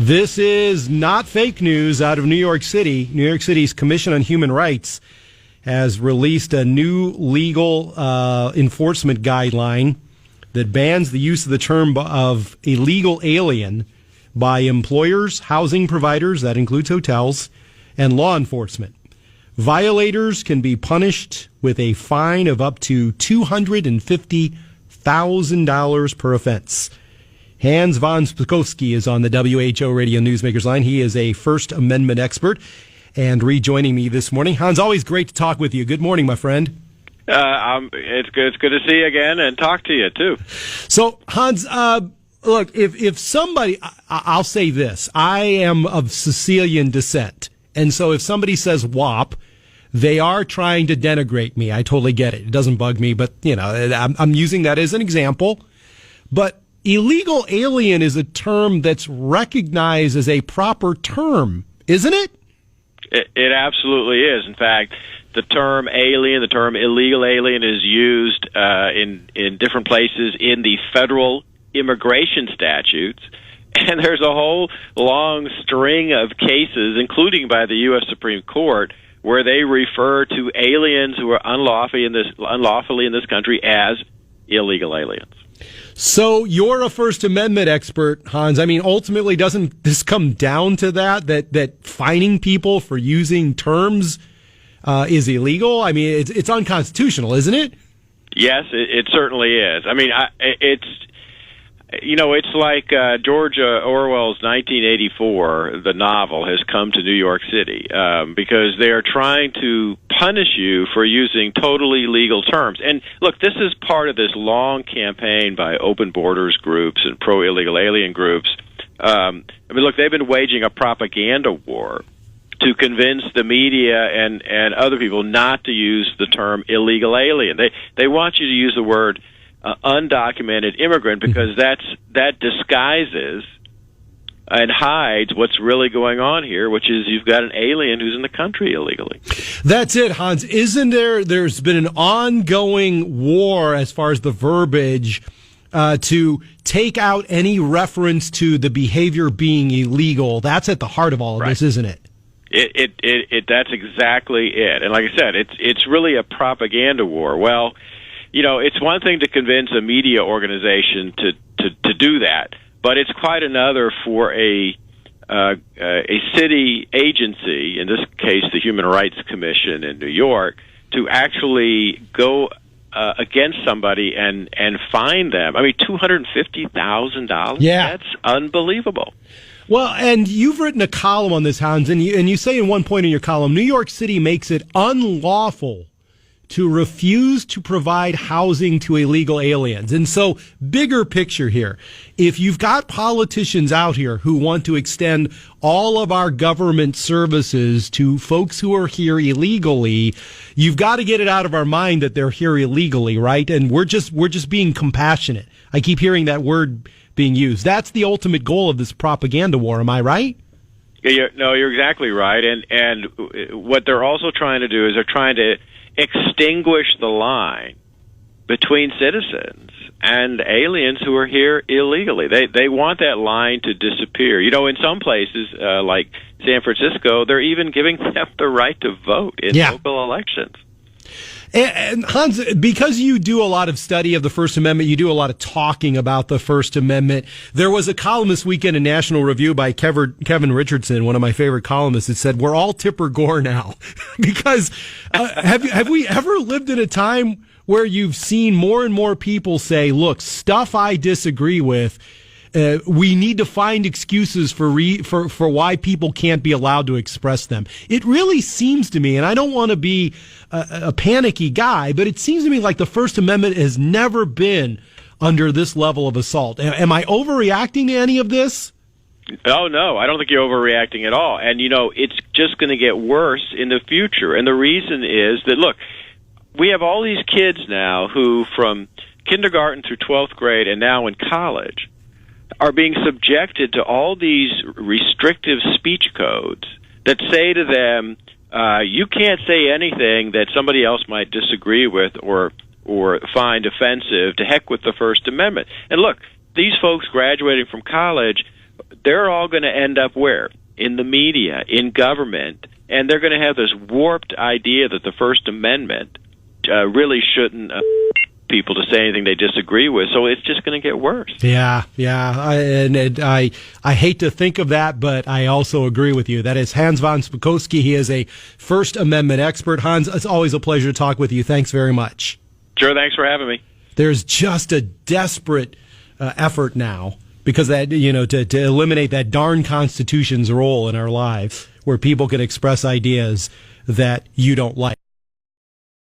This is not fake news out of New York City. New York City's Commission on Human Rights has released a new legal enforcement guideline that bans the use of the term of illegal alien by employers, housing providers, that includes hotels, and law enforcement. Violators can be punished with a fine of up to $250,000 per offense. Hans von Spakovsky is on the WHO Radio Newsmakers line. He is a First Amendment expert and rejoining me this morning. Hans, always great to talk with you. Good morning, my friend. It's good to see you again and talk to you, too. So, Hans, look, if somebody, I'll say this, I am of Sicilian descent. And so if somebody says WAP, they are trying to denigrate me. I totally get it. It doesn't bug me, but, I'm using that as an example. But illegal alien is a term that's recognized as a proper term, isn't it? It absolutely is. In fact, the term alien, the term illegal alien is used in different places in the federal immigration statutes. And there's a whole long string of cases, including by the U.S. Supreme Court, where they refer to aliens who are unlawfully in this country as illegal aliens. So you're a First Amendment expert, Hans. I mean, ultimately, doesn't this come down to that fining people for using terms is illegal? I mean, it's unconstitutional, isn't it? Yes, it certainly is. I mean, it's like George Orwell's 1984, the novel, has come to New York City because they are trying to punish you for using totally legal terms. And look, this is part of this long campaign by open borders groups and pro-illegal alien groups. Look, they've been waging a propaganda war to convince the media and other people not to use the term illegal alien. They want you to use the word undocumented immigrant because that disguises and hides what's really going on here, which is you've got an alien who's in the country illegally. That's it, Hans. Isn't there's been an ongoing war as far as the verbiage to take out any reference to the behavior being illegal? That's at the heart of all of this, isn't it? That's exactly it. And like I said, it's really a propaganda war. Well, it's one thing to convince a media organization to do that, but it's quite another for a city agency, in this case the Human Rights Commission in New York, to actually go against somebody and fine them. I mean, $250,000? Yeah. That's unbelievable. Well, and you've written a column on this, Hans, and you say in one point in your column, New York City makes it unlawful to refuse to provide housing to illegal aliens. And so, bigger picture here, if you've got politicians out here who want to extend all of our government services to folks who are here illegally, you've got to get it out of our mind that they're here illegally, right? And we're just being compassionate. I keep hearing that word being used. That's the ultimate goal of this propaganda war, am I right? No, you're exactly right. And what they're also trying to do is they're trying to extinguish the line between citizens and aliens who are here illegally. They want that line to disappear. In some places, like San Francisco, they're even giving them the right to vote in local elections. And Hans, because you do a lot of study of the First Amendment, you do a lot of talking about the First Amendment. There was a column this weekend in National Review by Kevin Richardson, one of my favorite columnists, that said, "We're all Tipper Gore now." Because have we ever lived in a time where you've seen more and more people say, "Look, stuff I disagree with, we need to find excuses for why people can't be allowed to express them." It really seems to me, and I don't want to be a panicky guy, but it seems to me like the First Amendment has never been under this level of assault. Am I overreacting to any of this? Oh, no, I don't think you're overreacting at all. And, it's just going to get worse in the future. And the reason is that, look, we have all these kids now who, from kindergarten through 12th grade and now in college, are being subjected to all these restrictive speech codes that say to them, you can't say anything that somebody else might disagree with or find offensive. To heck with the First Amendment. And look, these folks graduating from college, they're all going to end up where? In the media, in government, and they're going to have this warped idea that the First Amendment really shouldn't people to say anything they disagree with. So it's just going to get worse. Yeah. I hate to think of that, but I also agree with you. That is Hans von Spakovsky. He is a First Amendment expert. Hans, it's always a pleasure to talk with you. Thanks very much. Sure, thanks for having me. There's just a desperate effort now, because that, to eliminate that darn Constitution's role in our lives, where people can express ideas that you don't like.